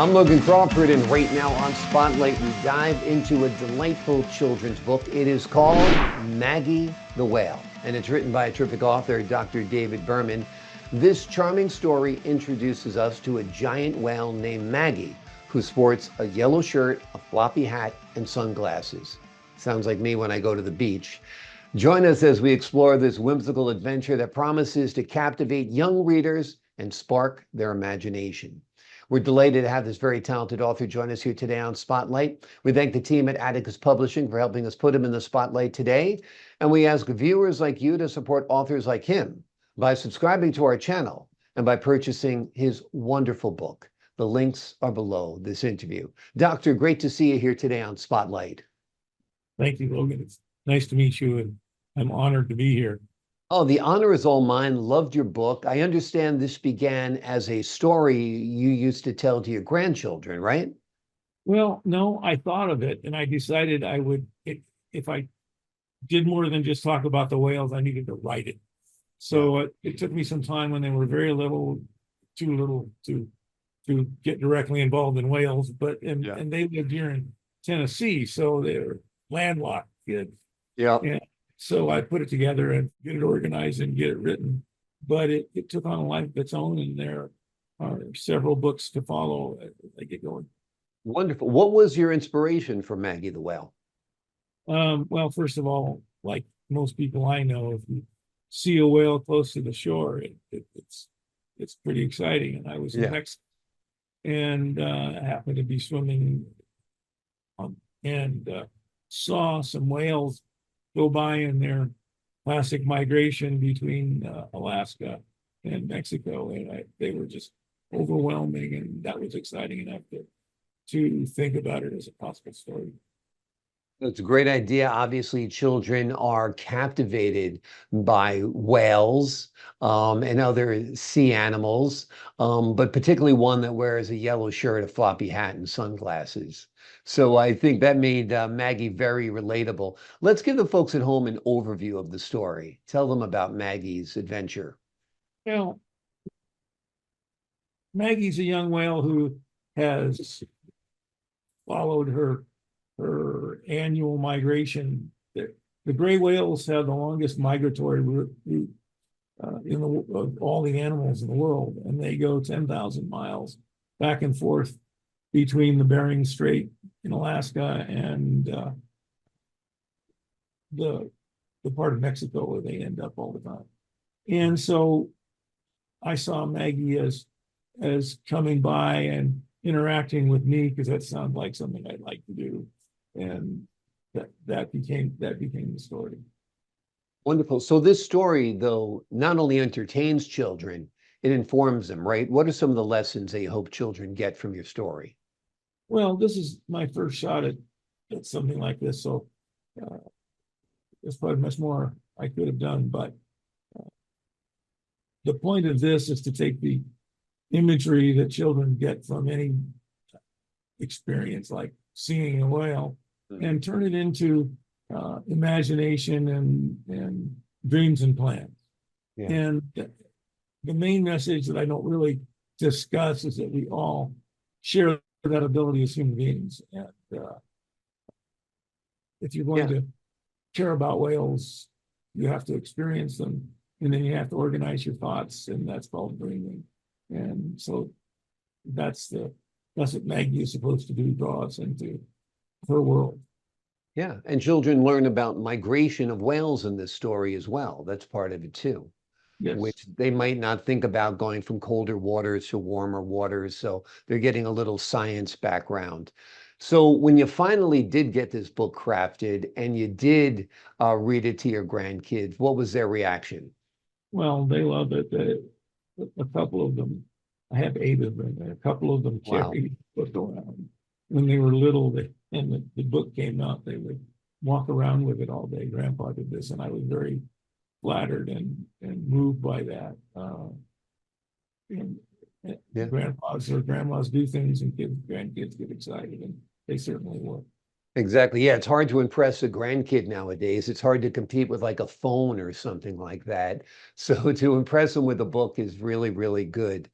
I'm Logan Crawford, and right now on Spotlight, we dive into a delightful children's book. It is called Maggie the Whale, and it's written by a terrific author, Dr. David Birman. This charming story introduces us to a giant whale named Maggie, who sports a yellow shirt, a floppy hat, and sunglasses. Sounds like me when I go to the beach. Join us as we explore this whimsical adventure that promises to captivate young readers and spark their imagination. We're delighted to have this very talented author join us here today on Spotlight. We thank the team at Atticus Publishing for helping us put him in the spotlight today. And we ask viewers like you to support authors like him by subscribing to our channel and by purchasing his wonderful book. The links are below this interview. Doctor, great to see you here today on Spotlight. Thank you, Logan. It's nice to meet you, and I'm honored to be here. Oh, the honor is all mine. Loved your book. I understand this began as a story you used to tell to your grandchildren, right? Well, no, I thought of it, and I decided I would, if I did more than just talk about the whales, I needed to write it. So it took me some time when they were very little, too little to get directly involved in whales, and they lived here in Tennessee, so they were landlocked kids. Yeah. And so I put it together and get it organized and get it written. But it took on a life of its own, and there are several books to follow as I get going. Wonderful. What was your inspiration for Maggie the Whale? Well, first of all, like most people I know, if you see a whale close to the shore, it's pretty exciting. And I was in Mexico, and I happened to be swimming and saw some whales go by in their classic migration between Alaska and Mexico, and they were just overwhelming, and that was exciting enough to think about it as a possible story. It's a great idea. Obviously, children are captivated by whales and other sea animals, but particularly one that wears a yellow shirt, a floppy hat, and sunglasses. So I think that made Maggie very relatable. Let's give the folks at home an overview of the story. Tell them about Maggie's adventure. Well, Maggie's a young whale who has followed her annual migration. The gray whales have the longest migratory route of all the animals in the world, and they go 10,000 miles back and forth between the Bering Strait in Alaska and the part of Mexico where they end up all the time. And so I saw Maggie as coming by and interacting with me, because that sounded like something I'd like to do. And that became the story. Wonderful. So this story, though, not only entertains children, it informs them, right? What are some of the lessons that you hope children get from your story? Well, this is my first shot at something like this, so there's probably much more I could have done. But the point of this is to take the imagery that children get from any experience, like seeing a whale, and turn it into imagination and dreams and plans. Yeah. And the main message that I don't really discuss is that we all share that ability as human beings. And if you're going to care about whales, you have to experience them, and then you have to organize your thoughts, and that's called dreaming. And so that's what Maggie is supposed to do, draw us into her world. Yeah, and children learn about migration of whales in this story as well. That's part of it too. Yes. Which they might not think about, going from colder waters to warmer waters. So they're getting a little science background. So when you finally did get this book crafted and you did read it to your grandkids, what was their reaction? Well, they loved it. A couple of them, I have 8 of them, and a couple of them carried the book around. When they were little, and the book came out, they would walk around with it all day. Grandpa did this, and I was very flattered and moved by that. Grandpas or grandmas do things, and grandkids get excited, and they certainly were. Exactly. Yeah, it's hard to impress a grandkid nowadays. It's hard to compete with like a phone or something like that. So to impress them with a book is really, really good.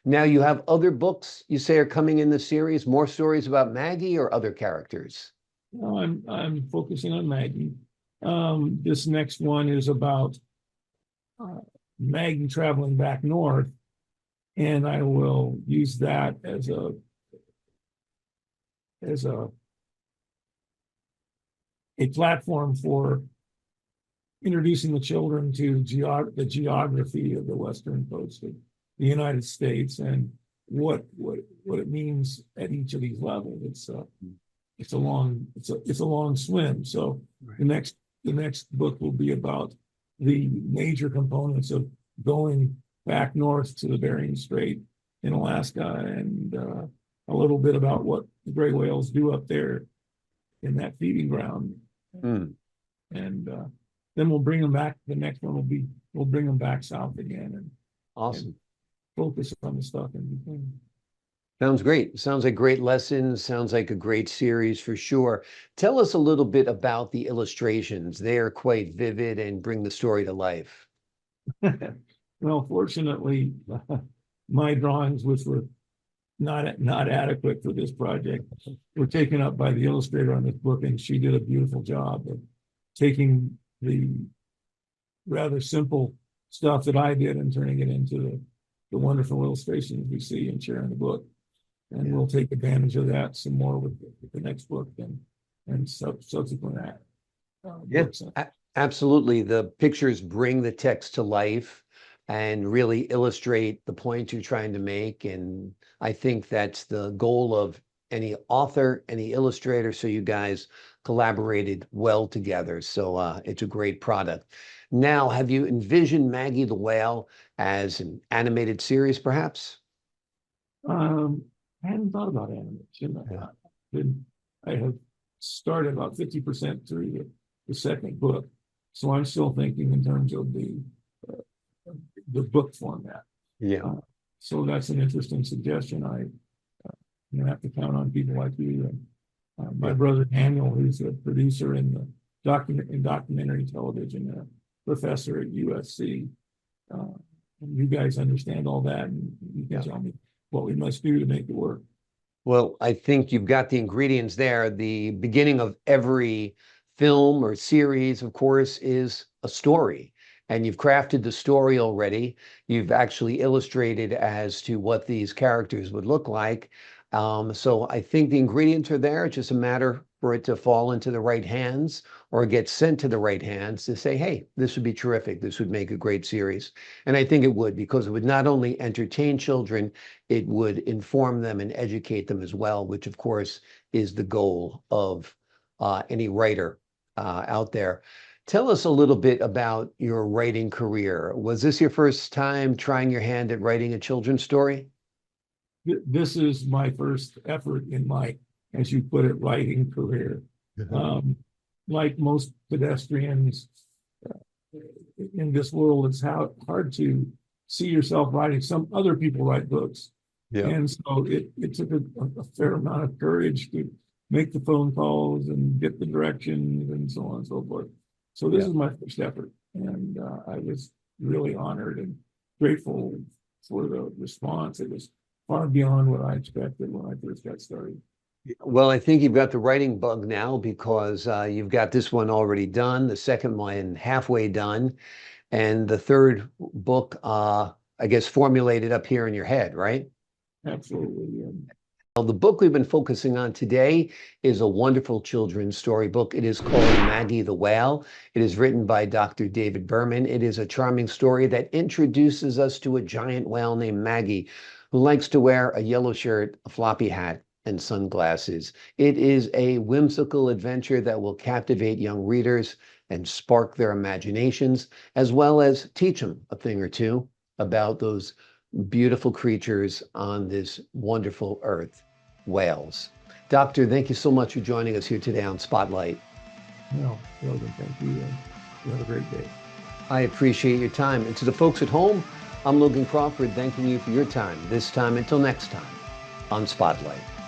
Now you have other books you say are coming in the series, more stories about Maggie or other characters? No, I'm focusing on Maggie. This next one is about Maggie traveling back north, and I will use that as a platform for introducing the children to the geography of the western coast of the United States and what it means at each of these levels. It's a long swim. So right. The next book will be about the major components of going back north to the Bering Strait in Alaska, and a little bit about what the gray whales do up there in that feeding ground. And then we'll bring them back. The next one we'll bring them back south again, and awesome. And focus on the stuff in between. Sounds great. Sounds like great lessons. Sounds like a great series for sure. Tell us a little bit about the illustrations. They are quite vivid and bring the story to life. Well, fortunately, my drawings, which were not adequate for this project, were taken up by the illustrator on this book, and she did a beautiful job of taking the rather simple stuff that I did and turning it into the wonderful illustrations we see and share in the book. And we'll take advantage of that some more with the next book and subsequent books. Absolutely. The pictures bring the text to life and really illustrate the point you're trying to make. And I think that's the goal of any author, any illustrator. So you guys collaborated well together. So it's a great product. Now, have you envisioned Maggie the Whale as an animated series, perhaps? I hadn't thought about animation. I have started about 50% through the second book. So I'm still thinking in terms of the book format. So that's an interesting suggestion. I'm gonna have to count on people like you and my brother Daniel, who's a producer in documentary television, a professor at USC. You guys understand all that, and you can tell me what we must do to make it work. Well, I think you've got the ingredients there. The beginning of every film or series, of course, is a story. And you've crafted the story already. You've actually illustrated as to what these characters would look like. So I think the ingredients are there. It's just a matter for it to fall into the right hands or get sent to the right hands to say, hey, this would be terrific. This would make a great series. And I think it would, because it would not only entertain children, it would inform them and educate them as well, which of course is the goal of any writer out there. Tell us a little bit about your writing career. Was this your first time trying your hand at writing a children's story? This is my first effort in my, as you put it, writing career. Like most pedestrians in this world, it's hard to see yourself writing. Some other people write books. And so it took a fair amount of courage to make the phone calls and get the directions and so on and so forth. So this is my first effort, and I was really honored and grateful for the response. It was far beyond what I expected when I first got started. Well, I think you've got the writing bug now, because you've got this one already done, the second one halfway done, and the third book, I guess, formulated up here in your head, right? Absolutely. Well, the book we've been focusing on today is a wonderful children's story book. It is called Maggie the Whale. It is written by Dr. David Birman. It is a charming story that introduces us to a giant whale named Maggie, who likes to wear a yellow shirt, a floppy hat, and sunglasses. It is a whimsical adventure that will captivate young readers and spark their imaginations, as well as teach them a thing or two about those beautiful creatures on this wonderful earth, whales. Doctor, thank you so much for joining us here today on Spotlight. No, Logan, thank you. You have a great day. I appreciate your time. And to the folks at home, I'm Logan Crawford, thanking you for your time. This time until next time on Spotlight.